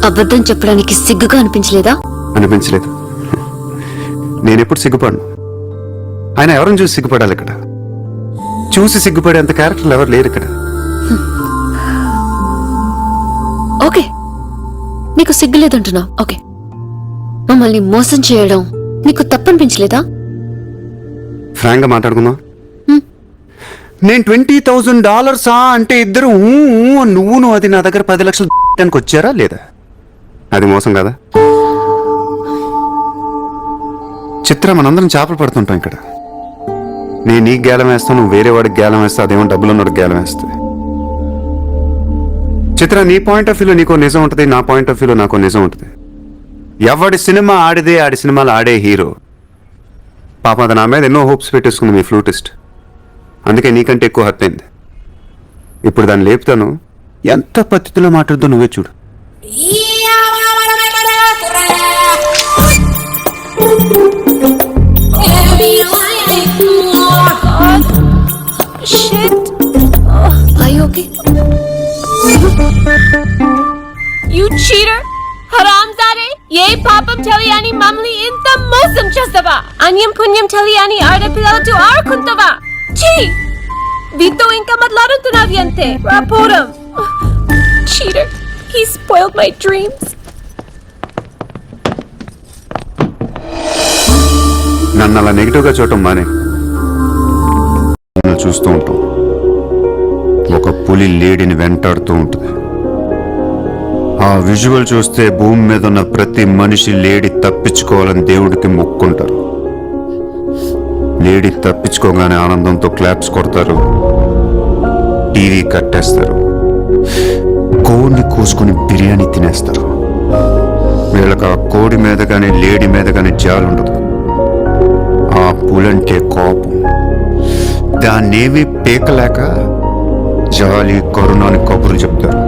అబద్ధం చెప్పడానికి సిగ్గుగా అనిపించలేదా? అనిపించలేదు. నేనెప్పుడు సిగ్గుపడను. ఆయన ఎవరిని చూసి సిగ్గుపడాలి? ఇక్కడ చూసి సిగ్గుపడేంత క్యారెక్టర్లు ఎవరు లేరు ఇక్కడ. ఓకే, నీకు సిగ్గు లేదంటున్నావు. ఓకే, మమ్మల్ని మోసం చేయడం నీకు తప్పనిపించలేదా? ఫ్రాంక్ గా మాట్లాడుకుందాం. నేను $20,000 అంటే ఇద్దరు నువ్వు అది నా దగ్గర 10 లక్షలు వచ్చారా లేదా? అది మోసం కదా? చిత్ర, మనందరం చేపలు పడుతుంటాం ఇక్కడ. నేను నీకు గేలం వేస్తాను, నువ్వు వేరే వాడికి గేలం వేస్తా, అదేమో డబ్బులు ఉన్నవాడికి గేలం వేస్తుంది. చిత్ర, నీ పాయింట్ ఆఫ్ వ్యూలో నీకో నిజం ఉంటుంది, నా పాయింట్ ఆఫ్ వ్యూలో నాకో నిజం ఉంటుంది. ఎవడి సినిమా ఆడిదే ఆడి సినిమాలు ఆడే హీరో. పాప అది నా మీద ఎన్నో హోప్స్ పెట్టేసుకుంది మీ ఫ్లూటిస్ట్. అందుకే నీకంటే ఎక్కువ హర్ట్ అయింది. ఇప్పుడు దాన్ని లేపుతాను. ఎంత పద్ధతిలో మాట్లాడుతూ నువ్వే చూడు. You cheater! హరాంజాదే! ఏ పాపం తెలియని మమ్మల్ని ఇంత మోసం చేస్తావా? అన్యం పుణ్యం తెలియని ఆడపిల్లలతో ఆడుకుంటావా? ఛీ! వీతో ఇంకా మాట్లాడుతున్నావి అంతే. రాపోరం! Cheater! He spoiled my dreams. నన్ను అలా నెగిటివ్గా చూడటం మానే. నన్ను చూస్తూ ఉంటాం. ఒక పులి లేడిని వెంటాడుతూ ఉంటుంది. ఆ విజువల్ చూస్తే భూమి మీద ఉన్న ప్రతి మనిషి లేడి తప్పించుకోవాలని దేవుడికి మొక్కుంటారు. లేడి తప్పించుకోగానే ఆనందంతో క్లాప్స్ కొడతారు, టీవీ కట్టేస్తారు, కోడిని కోసుకుని బిర్యానీ తినేస్తారు. వీళ్ళకి ఆ కోడి మీద కానీ లేడి మీద కానీ జాలి ఉండదు. ఆ పులంటే కోపం. దాన్నేమీ పీకలేక జాలి కరుణ అని కబుర్లు చెప్తారు.